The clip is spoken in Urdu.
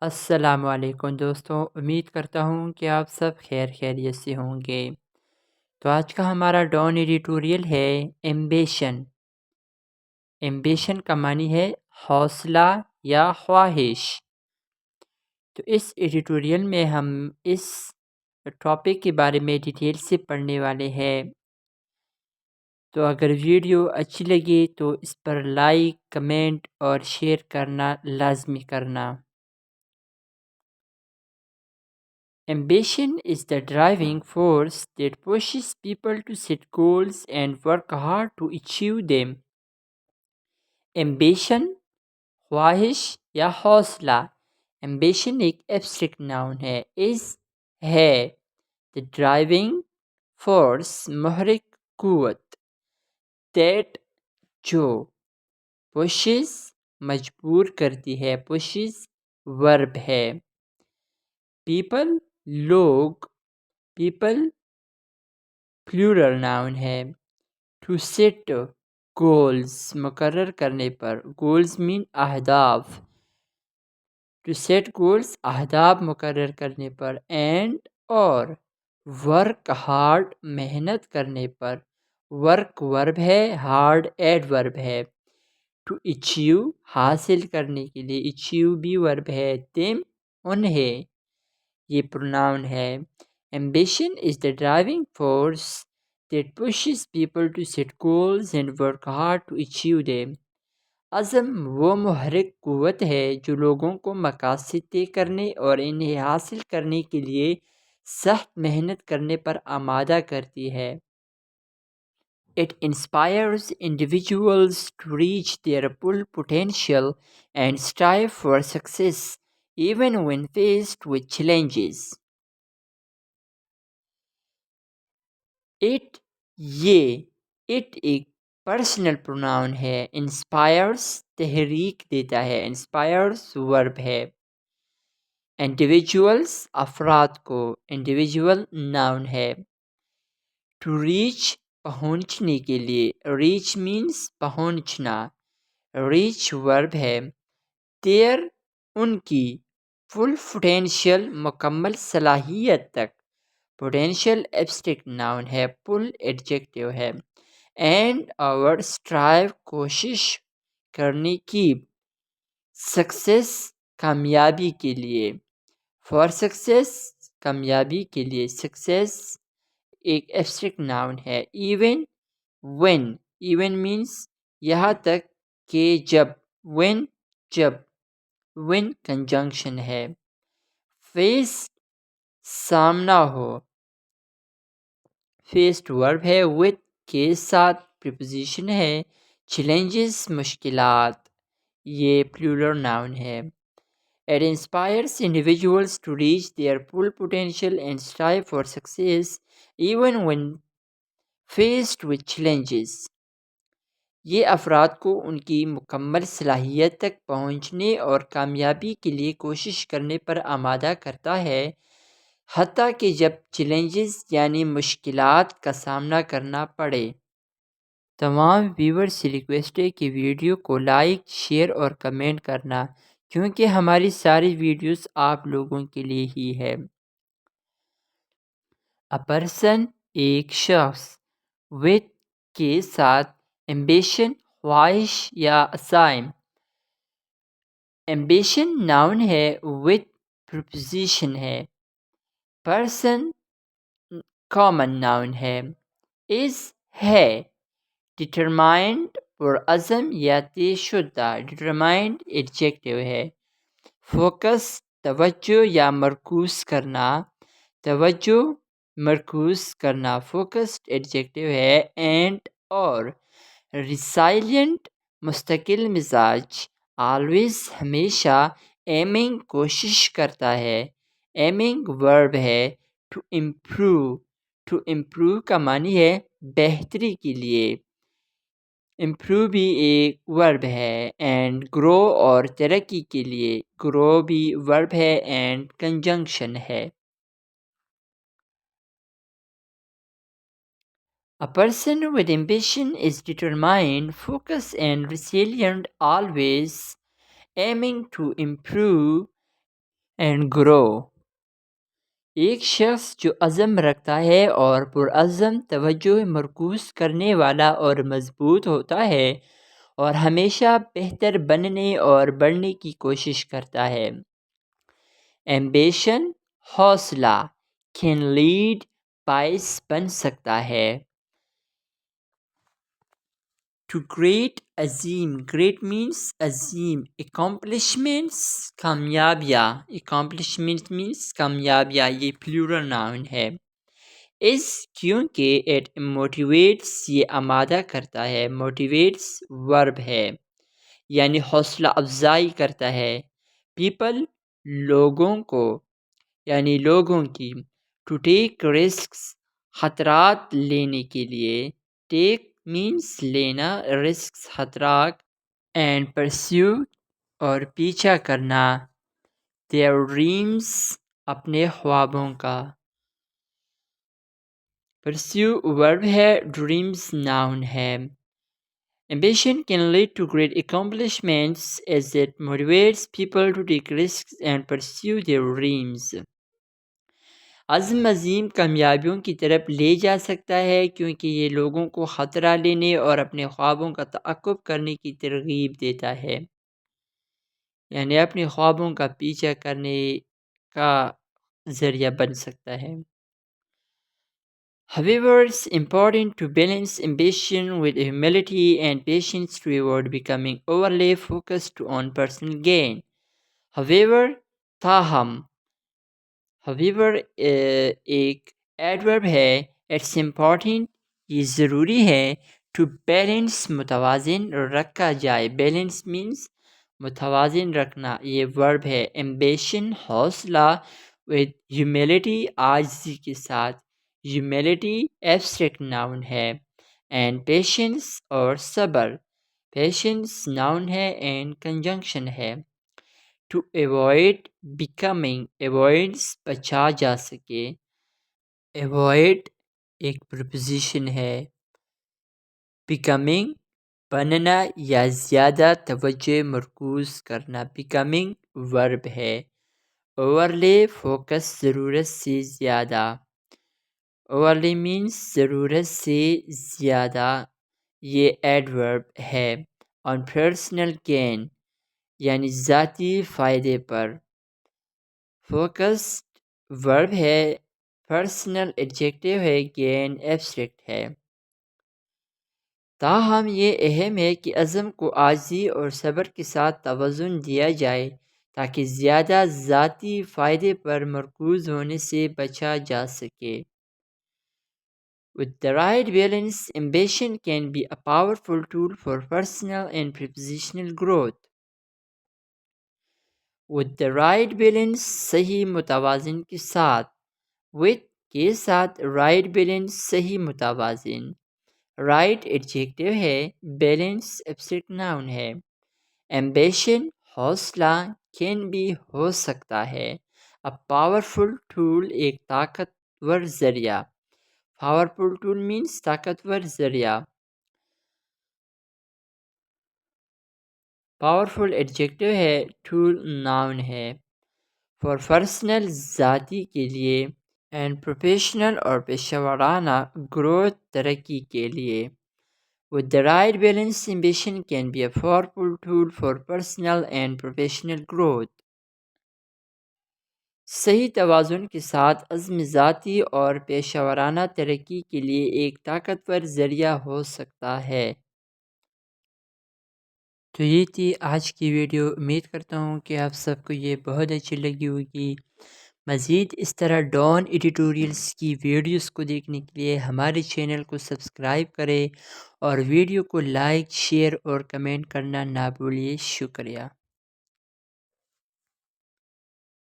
السلام علیکم دوستوں، امید کرتا ہوں کہ آپ سب خیریت سے ہوں گے۔ تو آج کا ہمارا ڈان ایڈیٹوریل ہے ایمبیشن۔ ایمبیشن کا معنی ہے حوصلہ یا خواہش۔ تو اس ایڈیٹوریل میں ہم اس ٹاپک کے بارے میں ڈیٹیل سے پڑھنے والے ہیں۔ تو اگر ویڈیو اچھی لگے تو اس پر لائک، کمنٹ اور شیئر کرنا لازمی کرنا۔ Ambition is the driving force that pushes people to set goals and work hard to achieve them. Ambition, خواہش یا حوصلہ۔ Ambition ایک ایبسٹریکٹ ناؤن ہے۔ ہے the driving force، محرک قوت۔ that جو pushes مجبور کرتی ہے، pushes ورب ہے۔ people لوگ، پیپل پلورل ناؤن ہے۔ ٹو سیٹ گولز مقرر کرنے پر، گولز مین اہداف۔ ٹو سیٹ گولز اہداف مقرر کرنے پر، اینڈ اور ورک ہارڈ محنت کرنے پر۔ ورک ورب ہے، ہارڈ ایڈورب ہے۔ ٹو اچیو حاصل کرنے کے لیے، اچیو بھی ورب ہے۔ تم انہیں، یہ پروناؤن ہے۔ Ambition is the driving force that pushes people to set goals and work hard to achieve them. عزم وہ محرک قوت ہے جو لوگوں کو مقاصد طے کرنے اور انہیں حاصل کرنے کے لیے سخت محنت کرنے پر آمادہ کرتی ہے۔ It inspires individuals to reach their full potential and strive for success even when faced with challenges. It ایک پرسنل پروناؤن ہے۔ انسپائرس تحریک دیتا ہے، انسپائرس ورب ہے۔ انڈیویجولس افراد کو، انڈیویجول ناؤن ہے۔ ٹو ریچ پہنچنے کے لیے، ریچ مینس پہنچنا، ریچ ورب ہے۔ دیر ان کی، فل پوٹینشیل مکمل صلاحیت تک، پوٹینشیل ایبسٹریکٹ ناؤن ہے، فل ایڈجیکٹیو ہے۔ اینڈ اور اسٹرائیو کوشش کرنے کی، سکسیس کامیابی کے لیے، فار سکسیس کامیابی کے لیے، سکسیس ایک ایبسٹریکٹ ناؤن ہے۔ ایون وین، ایون مینس یہاں تک کہ جب، وین جب، وین کنجنکشن ہے۔ فیس سامنا ہو، فیسڈ ورب ہے، وتھ کے ساتھ پریپوزیشن ہے۔ چیلنجز مشکلات، یہ پلورل ناؤن ہے۔ It inspires individuals to reach their full potential and strive for success even when faced with challenges. یہ افراد کو ان کی مکمل صلاحیت تک پہنچنے اور کامیابی کے لیے کوشش کرنے پر آمادہ کرتا ہے، حتیٰ کہ جب چیلنجز یعنی مشکلات کا سامنا کرنا پڑے۔ تمام ویورز سے ریکویسٹ ہے کہ ویڈیو کو لائک، شیئر اور کمنٹ کرنا، کیونکہ ہماری ساری ویڈیوز آپ لوگوں کے لیے ہی ہے۔ A person ایک شخص، with کے ساتھ، ambition خواہش یا عزائم۔ ambition ناؤن ہے، with preposition ہے۔ person کامن ناؤن ہے۔ is ہے، determined پرعزم یا طے شدہ، determined ایڈجیکٹیو ہے۔ فوکس توجہ یا مرکوز کرنا، توجہ مرکوز کرنا، فوکسڈ ایڈجیکٹیو ہے۔ اینڈ اور ریسائلنٹ مستقل مزاج، آلویز ہمیشہ، ایمنگ کوشش کرتا ہے، ایمنگ ورب ہے۔ ٹو امپروو، ٹو امپروو کا معنی ہے بہتری کے لیے، امپروو بھی ایک ورب ہے۔ اینڈ گرو اور ترقی کے لیے، گرو بھی ورب ہے اینڈ کنجنکشن ہے۔ A person with ambition is determined, focused and resilient, always aiming to improve and grow. ایک شخص جو عزم رکھتا ہے اور پرعزم توجہ مرکوز کرنے والا اور مضبوط ہوتا ہے اور ہمیشہ بہتر بننے اور بڑھنے کی کوشش کرتا ہے. ایمبیشن حوصلہ can lead باعث بن سکتا ہے. To great Azeem great means Azeem accomplishments کامیابیاں accomplishment means کامیابیاں یہ plural noun ہے. اس کیونکہ it motivates یہ آمادہ کرتا ہے motivates verb ہے یعنی حوصلہ افزائی کرتا ہے. people لوگوں کو یعنی لوگوں کی to take risks خطرات لینے کے لیے take means لینا risks خطرات and pursue اور پیچھا کرنا their dreams اپنے خوابوں کا. pursue verb ہے dreams noun ہے. Ambition can lead to great accomplishments as it motivates people to take risks and pursue their dreams. عزم عظیم کامیابیوں کی طرف لے جا سکتا ہے کیونکہ یہ لوگوں کو خطرہ لینے اور اپنے خوابوں کا تعاقب کرنے کی ترغیب دیتا ہے یعنی اپنے خوابوں کا پیچھا کرنے کا ذریعہ بن سکتا ہے. However, it's important to balance ambition with humility and patience to avoid becoming overly focused on personal gain. However, تاہم however ایک ایڈورب ہے. It's important یہ ضروری ہے to balance متوازن رکھا جائے. Balance means متوازن رکھنا یہ verb ہے. Ambition حوصلہ with humility عاجزی کے ساتھ. Humility abstract noun ہے and patience اور صبر patience noun ہے and conjunction ہے. To avoid becoming avoids بچا جا سکے. avoid ایک preposition ہے. becoming بننا یا زیادہ توجہ مرکوز کرنا becoming verb ہے. overly focus ضرورت سے زیادہ overly means ضرورت سے زیادہ یہ ایڈورب ہے. on personal gain یعنی ذاتی فائدے پر. focused verb ہے personal adjective ہے gain abstract ہے. تاہم یہ اہم ہے کہ عزم کو عاجزی اور صبر کے ساتھ توازن دیا جائے تاکہ زیادہ ذاتی فائدے پر مرکوز ہونے سے بچا جا سکے. With the right balance, ambition can be a powerful tool for personal and professional growth. With the right balance صحیح متوازن کے ساتھ with کے ساتھ right balance صحیح متوازن. right adjective ہے balance abstract noun ہے. ambition حوصلہ can be ہو سکتا ہے a powerful tool ایک طاقتور ذریعہ. powerful tool means طاقتور ذریعہ. powerful adjective ہے tool noun ہے. for personal ذاتی کے لیے and professional اور پیشہ ورانہ growth ترقی کے لیے. with the right balance ambition can be a powerful tool for personal and professional growth. صحیح توازن کے ساتھ عزم ذاتی اور پیشہ ورانہ ترقی کے لیے ایک طاقتور ذریعہ ہو سکتا ہے. تو یہ تھی آج کی ویڈیو. امید کرتا ہوں کہ آپ سب کو یہ بہت اچھی لگی ہوگی. مزید اس طرح ڈان ایڈیٹوریلز کی ویڈیوز کو دیکھنے کے لیے ہمارے چینل کو سبسکرائب کریں اور ویڈیو کو لائک شیئر اور کمنٹ کرنا نہ بھولیے. شکریہ.